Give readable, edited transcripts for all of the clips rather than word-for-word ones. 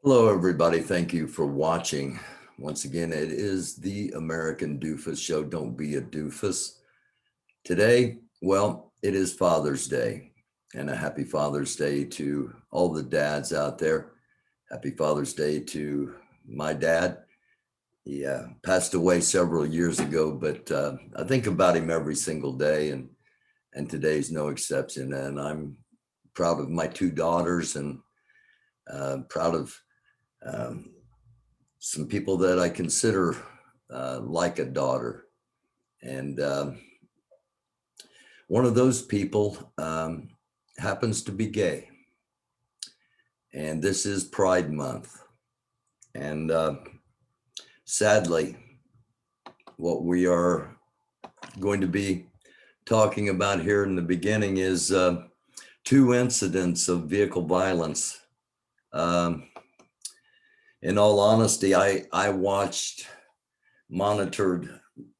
Hello, everybody. Thank you for watching. Once again, it is the American Doofus Show. Don't be a doofus. Today, well, it is Father's Day, and a happy Father's Day to all the dads out there. Happy Father's Day to my dad. He passed away several years ago, but I think about him every single day, and today's no exception. And I'm proud of my two daughters and proud of um, some people that I consider like a daughter. And one of those people happens to be gay. And this is Pride Month. And sadly, what we are going to be talking about here in the beginning is two incidents of vehicle violence. In all honesty, I watched, monitored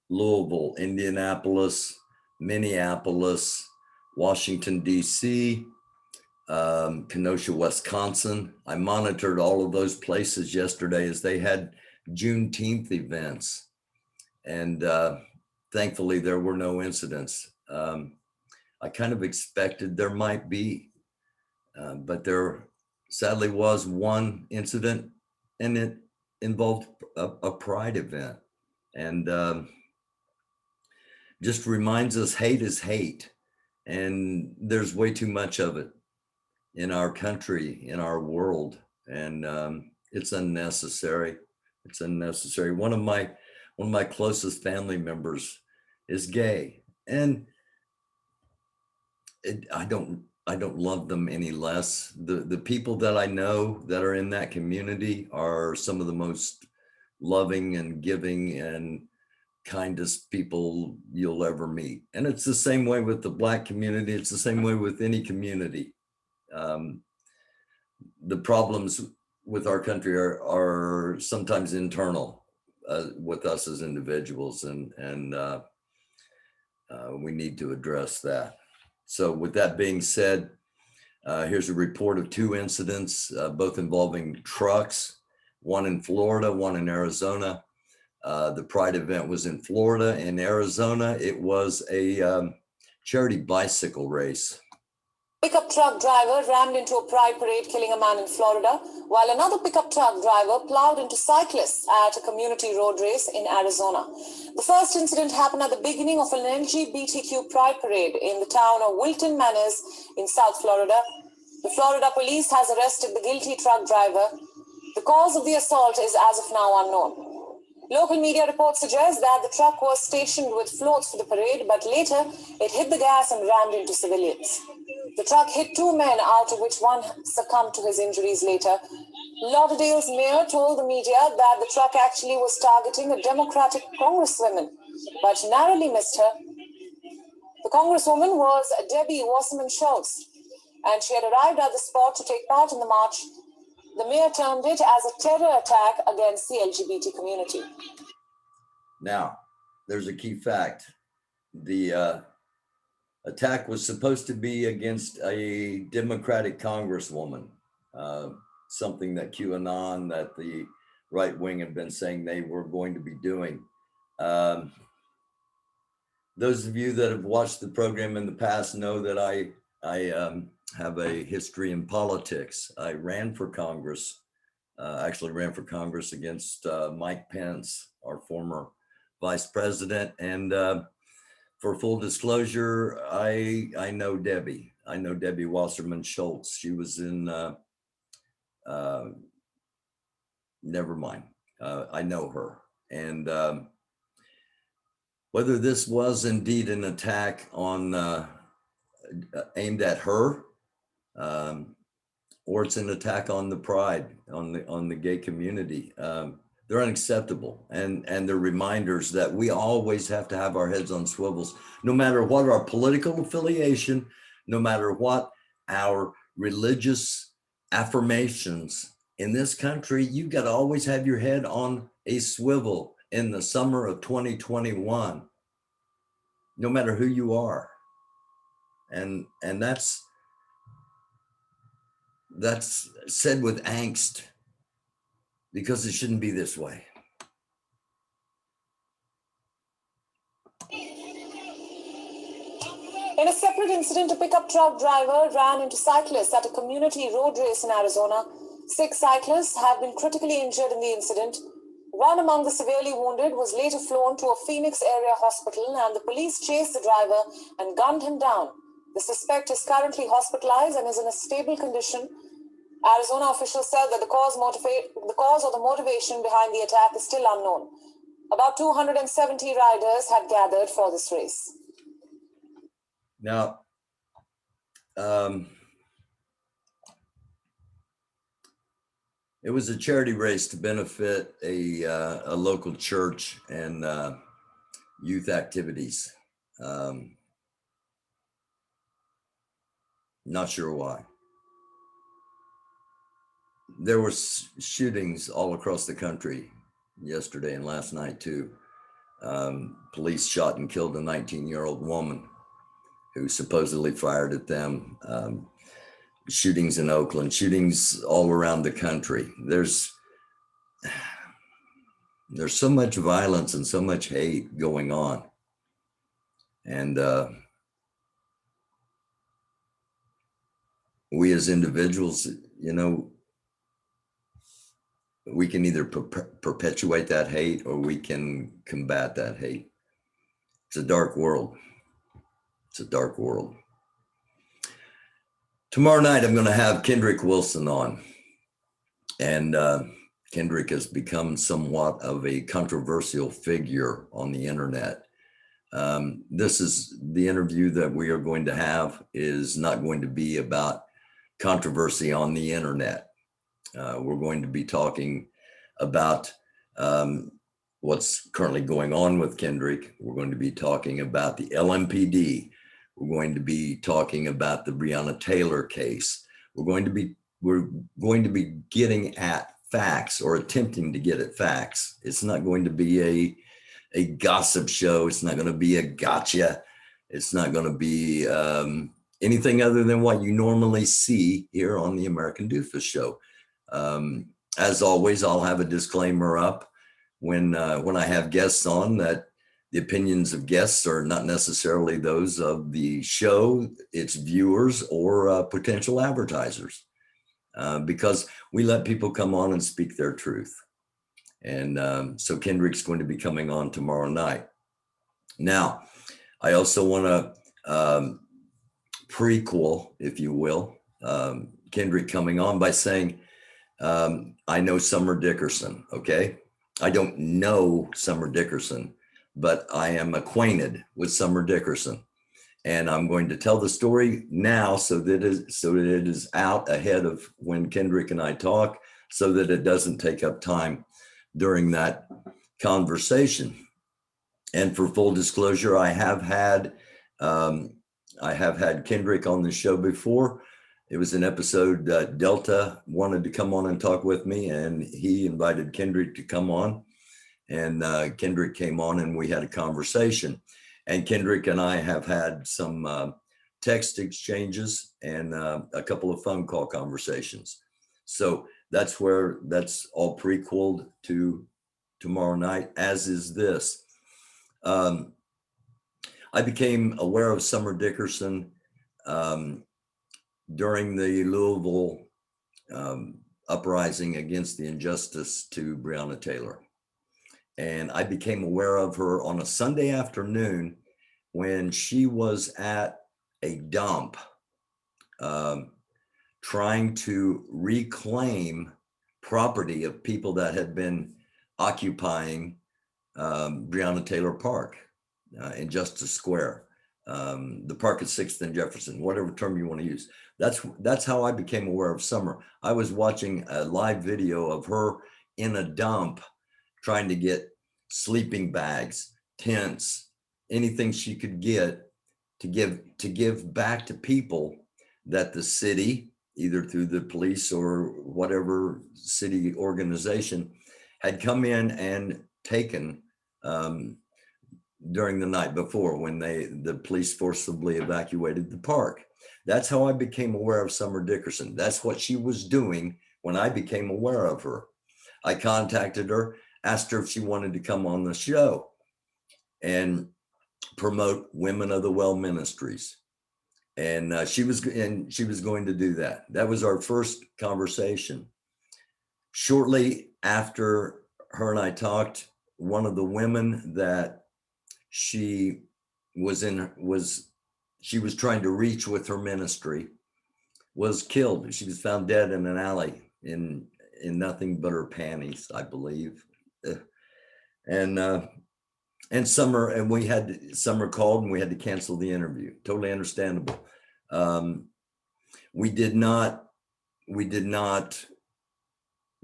Louisville, Indianapolis, Minneapolis, Washington, D.C., Kenosha, Wisconsin. I monitored all of those places yesterday as they had Juneteenth events. And thankfully, there were no incidents. I kind of expected there might be, but there sadly was one incident, and it involved a pride event. And just reminds us hate is hate. And there's way too much of it in our country, in our world. And it's unnecessary. It's unnecessary. One of my closest family members is gay. And I don't love them any less. The people that I know that are in that community are some of the most loving and giving and kindest people you'll ever meet. And it's the same way with the Black community. It's the same way with any community. The problems with our country are sometimes internal with us as individuals, and we need to address that. So with that being said, here's a report of two incidents, both involving trucks, one in Florida, one in Arizona. The Pride event was in Florida. In Arizona, it was a charity bicycle race. Pickup truck driver rammed into a pride parade, killing a man in Florida, while another pickup truck driver plowed into cyclists at a community road race in Arizona. The first incident happened at the beginning of an LGBTQ pride parade in the town of Wilton Manors in South Florida. The Florida police has arrested the guilty truck driver. The cause of the assault is as of now unknown. Local media reports suggest that the truck was stationed with floats for the parade, but later it hit the gas and rammed into civilians. The truck hit two men, out of which one succumbed to his injuries later. Lauderdale's mayor told the media that the truck actually was targeting a Democratic congresswoman, but narrowly missed her. The congresswoman was Debbie Wasserman Schultz, and she had arrived at the spot to take part in the march. The mayor termed it as a terror attack against the LGBT community. Now, there's a key fact. The attack was supposed to be against a Democratic congresswoman, something that QAnon, that the right wing had been saying they were going to be doing. Those of you that have watched the program in the past know that I have a history in politics. I ran for Congress, actually ran for Congress against Mike Pence, our former vice president. And for full disclosure, I know Debbie. I know Debbie Wasserman Schultz. She was in, never mind. I know her. And whether this was indeed an attack on aimed at her, or it's an attack on the pride, on the gay community, they're unacceptable, and they're reminders that we always have to have our heads on swivels, no matter what our political affiliation, no matter what our religious affirmations. In this country, you've got to always have your head on a swivel in the summer of 2021, no matter who you are. And that's said with angst. because it shouldn't be this way. In a separate incident, a pickup truck driver ran into cyclists at a community road race in Arizona. 6 cyclists have been critically injured in the incident. One among the severely wounded was later flown to a Phoenix area hospital, and the police chased the driver and gunned him down. The suspect is currently hospitalized and is in a stable condition. Arizona officials said that the cause or the motivation behind the attack is still unknown. About 270 riders had gathered for this race. Now, it was a charity race to benefit a local church and youth activities. Not sure why. There were shootings all across the country yesterday and last night too. Police shot and killed a 19-year-old woman who supposedly fired at them. Shootings in Oakland, shootings all around the country. There's so much violence and so much hate going on. And we as individuals, you know, we can either perpetuate that hate or we can combat that hate. It's a dark world. It's a dark world. Tomorrow night, I'm going to have Kendrick Wilson on. And Kendrick has become somewhat of a controversial figure on the internet. This is the interview that we are going to have is not going to be about controversy on the internet. We're going to be talking about what's currently going on with Kendrick. We're going to be talking about the LMPD. We're going to be talking about the Breonna Taylor case. We're going to be getting at facts or attempting to get at facts. It's not going to be a gossip show. It's not going to be a gotcha. It's not going to be anything other than what you normally see here on the American Doofus Show. As always, I'll have a disclaimer up when I have guests on that the opinions of guests are not necessarily those of the show, its viewers, or potential advertisers, because we let people come on and speak their truth. And so Kendrick's going to be coming on tomorrow night. Now, I also want to prequel, if you will, Kendrick coming on by saying, I know Summer Dickerson, okay? I don't know Summer Dickerson, but I am acquainted with Summer Dickerson. And I'm going to tell the story now so that it is out ahead of when Kendrick and I talk, so that it doesn't take up time during that conversation. And for full disclosure, I have had Kendrick on the show before. It was an episode Delta wanted to come on and talk with me, and he invited Kendrick to come on. And Kendrick came on and we had a conversation. And Kendrick and I have had some text exchanges and a couple of phone call conversations. So that's all prequeled to tomorrow night, as is this. I became aware of Summer Dickerson during the Louisville uprising against the injustice to Breonna Taylor. And I became aware of her on a Sunday afternoon when she was at a dump trying to reclaim property of people that had been occupying Breonna Taylor Park in Justice Square, the park at 6th and Jefferson, whatever term you want to use. That's how I became aware of Summer. I was watching a live video of her in a dump trying to get sleeping bags, tents, anything she could get to give back to people that the city, either through the police or whatever city organization, had come in and taken during the night before when the police forcibly evacuated the park. That's how I became aware of Summer Dickerson. That's what she was doing when I became aware of her. I contacted her, asked her if she wanted to come on the show and promote Women of the Well Ministries. And she was going to do that. That was our first conversation. Shortly after her and I talked, one of the women that she was trying to reach with her ministry was killed. She was found dead in an alley in nothing but her panties, I believe. Summer called and we had to cancel the interview. Totally understandable. We did not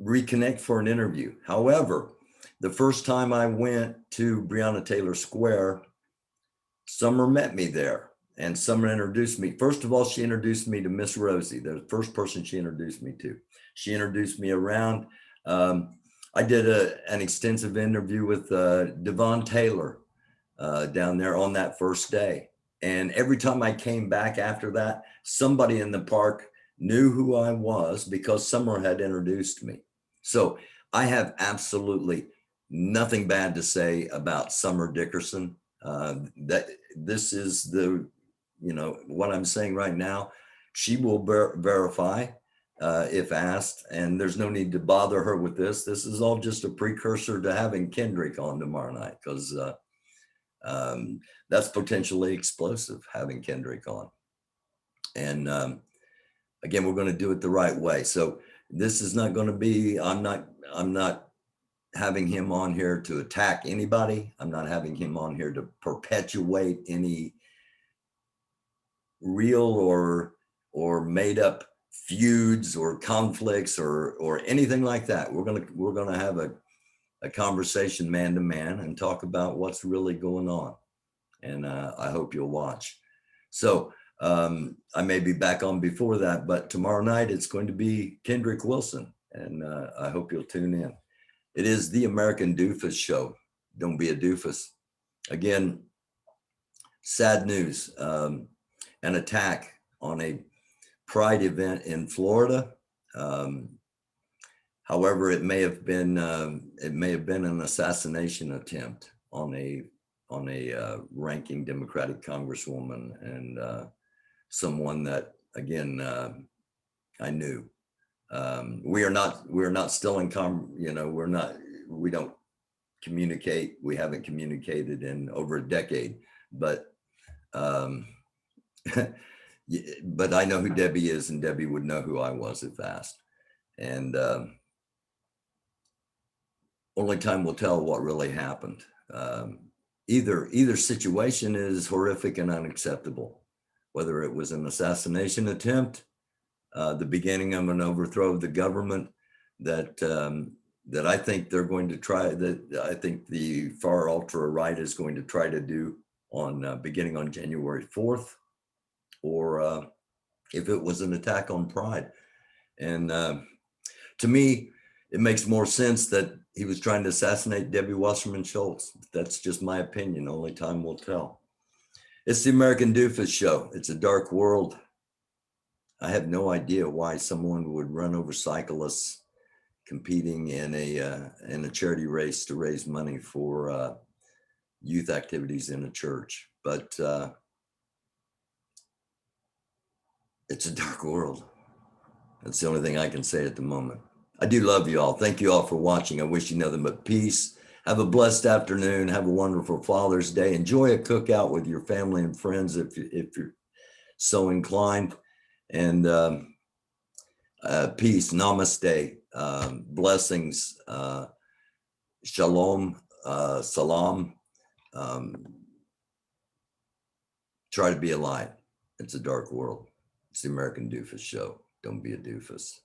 reconnect for an interview. However, the first time I went to Breonna Taylor Square, Summer met me there, and Summer introduced me. First of all, she introduced me to Miss Rosie, the first person she introduced me to. She introduced me around. I did an extensive interview with Devon Taylor down there on that first day. And every time I came back after that, somebody in the park knew who I was because Summer had introduced me. So I have absolutely nothing bad to say about Summer Dickerson. That this is what I'm saying right now. She will verify if asked, and there's no need to bother her with this. This is all just a precursor to having Kendrick on tomorrow night, because that's potentially explosive, having Kendrick on. And again, we're going to do it the right way. So this is not going to be, I'm not having him on here to attack anybody. I'm not having him on here to perpetuate any real or made up feuds or conflicts or anything like that. We're gonna have a conversation man to man and talk about what's really going on. And I hope you'll watch. So I may be back on before that, but tomorrow night it's going to be Kendrick Wilson, and I hope you'll tune in. It is the American Doofus Show. Don't be a doofus. Again, sad news. An attack on a Pride event in Florida. However, it may have been an assassination attempt on a ranking Democratic congresswoman and someone that, again, I knew. We are not still in we don't communicate. We haven't communicated in over a decade, but but I know who Debbie is, and Debbie would know who I was if asked. And only time will tell what really happened. Either situation is horrific and unacceptable, whether it was an assassination attempt, the beginning of an overthrow of the government that I think they're going to try, that I think the far ultra right is going to try to do on beginning on January 4th, or if it was an attack on Pride. And to me, it makes more sense that he was trying to assassinate Debbie Wasserman Schultz. That's just my opinion. Only time will tell. It's the American Doofus Show. It's a dark world. I have no idea why someone would run over cyclists competing in a charity race to raise money for youth activities in a church. But it's a dark world. That's the only thing I can say at the moment. I do love you all. Thank you all for watching. I wish you nothing but peace. Have a blessed afternoon. Have a wonderful Father's Day. Enjoy a cookout with your family and friends if you're so inclined. And peace, namaste, blessings, shalom, salam. Try to be a light. It's a dark world. It's the American Doofus Show. Don't be a doofus.